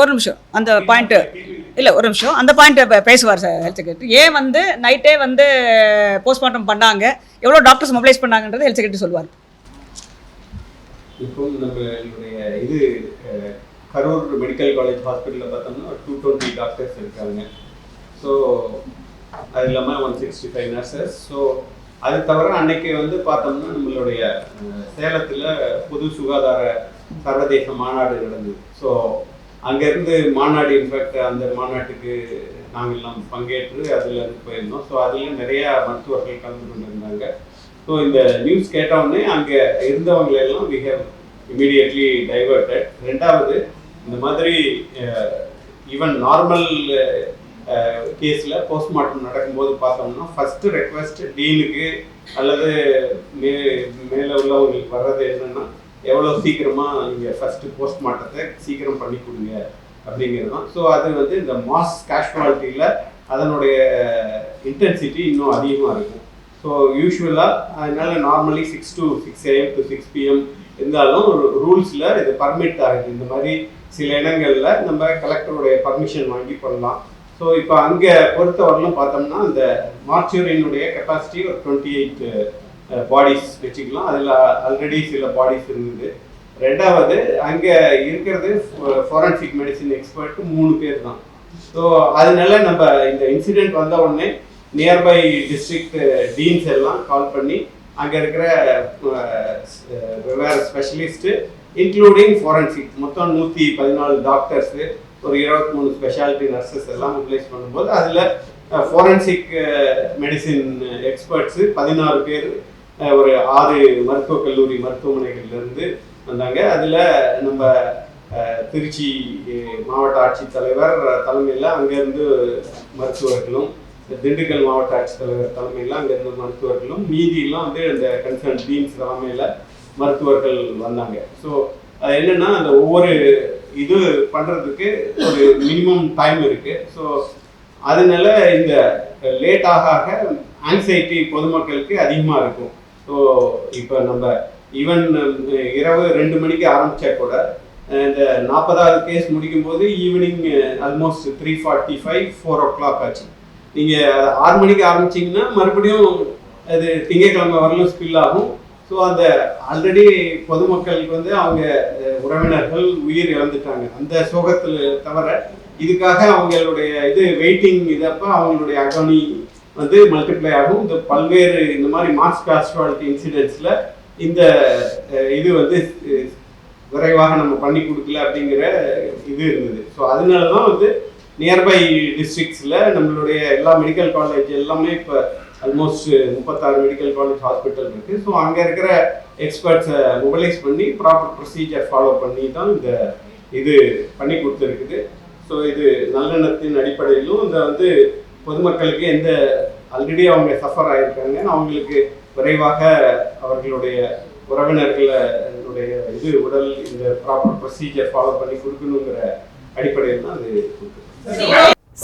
ஒரு நிமிஷம் அந்த பாயிண்ட்டு இல்லை ஒரு நிமிஷம் அந்த பாயிண்ட்டை பேசுவார் சார் ஹெல்த் செக்ரட்டரி. ஏன் வந்து நைட்டே வந்து போஸ்ட்மார்ட்டம் பண்ணாங்க, எவ்வளோ டாக்டர்ஸ் மொபிலைஸ் பண்ணாங்கன்றது ஹெல்த் செக்ரட்டரி சொல்லுவார். இப்போ நம்மளுடைய இது கரூர் மெடிக்கல் காலேஜ் ஹாஸ்பிட்டலில் பார்த்தோம்னா 220 டாக்டர்ஸ் இருக்காங்க. ஸோ அது இல்லாமல் 165 நர்சஸ். ஸோ அது தவிர அன்னைக்கு வந்து பார்த்தோம்னா நம்மளுடைய சேலத்தில் பொது சுகாதார சர்வதேச மாநாடு நடந்தது. ஸோ அங்கேருந்து மாநாடு, இன்ஃபேக்ட் அந்த மாநாட்டுக்கு நாங்கள் எல்லாம் பங்கேற்று அதில் போயிருந்தோம். ஸோ அதில் நிறையா மருத்துவர்கள் கலந்து கொண்டிருந்தாங்க. ஸோ இந்த நியூஸ் கேட்டவுடனே அங்கே இருந்தவங்களெல்லாம் வி ஹேவ் இமீடியட்லி டைவர்டட். ரெண்டாவது, இந்த மாதிரி ஈவன் நார்மல் கேஸில் போஸ்ட்மார்ட்டம் நடக்கும்போது பார்த்தோம்னா ஃபஸ்ட்டு ரெக்வஸ்ட் டீனுக்கு அல்லது மேலே உள்ளவங்களுக்கு வர்றது என்னென்னா, எவ்வளோ சீக்கிரமாக நீங்கள் ஃபஸ்ட்டு போஸ்ட்மார்ட்டத்தை சீக்கிரம் பண்ணி கொடுங்க அப்படிங்கிறது தான். ஸோ அது வந்து இந்த மாஸ் கேஷுவாலிட்டியில் அதனுடைய இன்டென்சிட்டி இன்னும் அதிகமாக இருக்கும். ஸோ யூஸ்வலாக அதனால் normally 6 to 6 AM to 6 PM இருந்தாலும் ரூல்ஸில் இது பர்மிட் ஆகுது. இந்த மாதிரி சில இடங்களில் நம்ம கலெக்டருடைய பர்மிஷன் வாங்கி பண்ணலாம். ஸோ இப்போ அங்கே பொறுத்தவரையிலும் பார்த்தோம்னா இந்த மார்ச்சுரியினுடைய கெப்பாசிட்டி ஒரு 28 பாடிஸ் வச்சுக்கலாம். அதில் ஆல்ரெடி சில பாடிஸ் இருந்தது. ரெண்டாவது, அங்கே இருக்கிறது ஃபாரன்சிக் மெடிசின் எக்ஸ்பர்ட் 3 பேர் தான். ஸோ அதனால நம்ம இந்த இன்சிடெண்ட் வந்த உடனே நியர்பை டிஸ்ட்ரிக்ட் டீன்ஸ் எல்லாம் கால் பண்ணி அங்கே இருக்கிற வெவ்வேறு ஸ்பெஷலிஸ்ட்டு இன்க்ளூடிங் ஃபாரன்சிக் மொத்தம் 114 டாக்டர்ஸு, ஒரு 23 ஸ்பெஷாலிட்டி நர்சஸ் எல்லாம் மொபிலைஸ் பண்ணும்போது அதில் ஃபாரன்சிக் மெடிசின் எக்ஸ்பர்ட்ஸு 16 பேர் ஒரு 6 மருத்துவக் கல்லூரி மருத்துவமனைகள்லேருந்து வந்தாங்க. அதில் நம்ம திருச்சி மாவட்ட ஆட்சித்தலைவர் தலைமையில் அங்கேருந்து மருத்துவர்களும், திண்டுக்கல் மாவட்ட ஆட்சித்தலைவர் தலைமையில் அங்கேருந்து மருத்துவர்களும், மீதியெல்லாம் வந்து இந்த கன்சர்ன் டீன்ஸ் தலைமையில் மருத்துவர்கள் வந்தாங்க. ஸோ அது என்னென்னா, அந்த ஒவ்வொரு இது பண்ணுறதுக்கு ஒரு மினிமம் டைம் இருக்குது. ஸோ அதனால இந்த லேட் ஆக ஆங்ஸைட்டி பொதுமக்களுக்கு அதிகமாக இருக்கும். ஸோ இப்போ நம்ம ஈவன் இரவு 2 மணிக்கு ஆரம்பித்தா கூட இந்த 40வது கேஸ் முடிக்கும்போது ஈவினிங் ஆல்மோஸ்ட் 3:45 4 o'clock ஆச்சு. நீங்கள் 6 மணிக்கு ஆரம்பிச்சிங்கன்னா மறுபடியும் அது திங்கட்கிழமை வரலும் ஸ்பில் ஆகும். ஸோ அந்த ஆல்ரெடி பொதுமக்களுக்கு வந்து அவங்க உறவினர்கள் உயிர் இழந்துட்டாங்க. அந்த சோகத்தில் தவிர இதுக்காக அவங்களுடைய இது வெயிட்டிங் இதப்போ அவங்களுடைய அகனி வந்து மல்டிப்ளை ஆகும். இந்த பல்வேறு இந்த மாதிரி மாஸ் கேஷுவாலிட்டி இன்சிடென்ட்ஸில் இந்த இது வந்து விரைவாக நம்ம பண்ணி கொடுக்கல அப்படிங்கிற இது இருந்தது. ஸோ அதனால தான் வந்து நியர்பை டிஸ்ட்ரிக்ஸில் நம்மளுடைய எல்லா மெடிக்கல் காலேஜ் எல்லாமே இப்போ ஆல்மோஸ்ட் 36 மெடிக்கல் காலேஜ் ஹாஸ்பிட்டல் இருக்குது. ஸோ அங்கே இருக்கிற எக்ஸ்பர்ட்ஸை மொபிலைஸ் பண்ணி ப்ராப்பர் ப்ரொசீஜர் ஃபாலோ பண்ணி தான் இந்த இது பண்ணி கொடுத்துருக்குது. ஸோ இது நல்லெண்ணத்தின் அடிப்படையிலும் இந்த வந்து பொதுமக்களுக்கு எந்த ஆல்ரெடி அவங்க சஃபர் ஆகியிருக்காங்க, அவங்களுக்கு விரைவாக அவர்களுடைய உறவினர்களுடைய இது உடல் இந்த ப்ராப்பர் ப்ரொசீஜர் ஃபாலோ பண்ணி கொடுக்கணுங்கிற அடிப்படையில் தான் அது கொடுக்குது.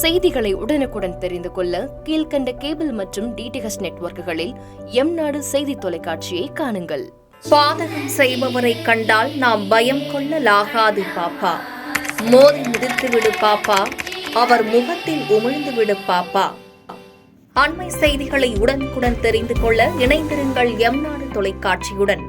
செய்திகளை உடனுக்குடன் தெரிந்து கொள்ள கீழ்கண்ட கேபிள் மற்றும் DTH நெட்வொர்க்குகளில் எம்நாடு செய்தி தொலைக்காட்சியை காணுங்கள். பாதகம் செய்பவரை கண்டால் நாம் பயம் கொள்ளலாகாது பாப்பா. மோதி மிதித்து விடு பாப்பா, அவர் முகத்தில் உமிழ்ந்து விடு பாப்பா. அண்மை செய்திகளை உடனுக்குடன் தெரிந்து கொள்ள இணைந்திருங்கள் எம்நாடு தொலைக்காட்சியுடன்.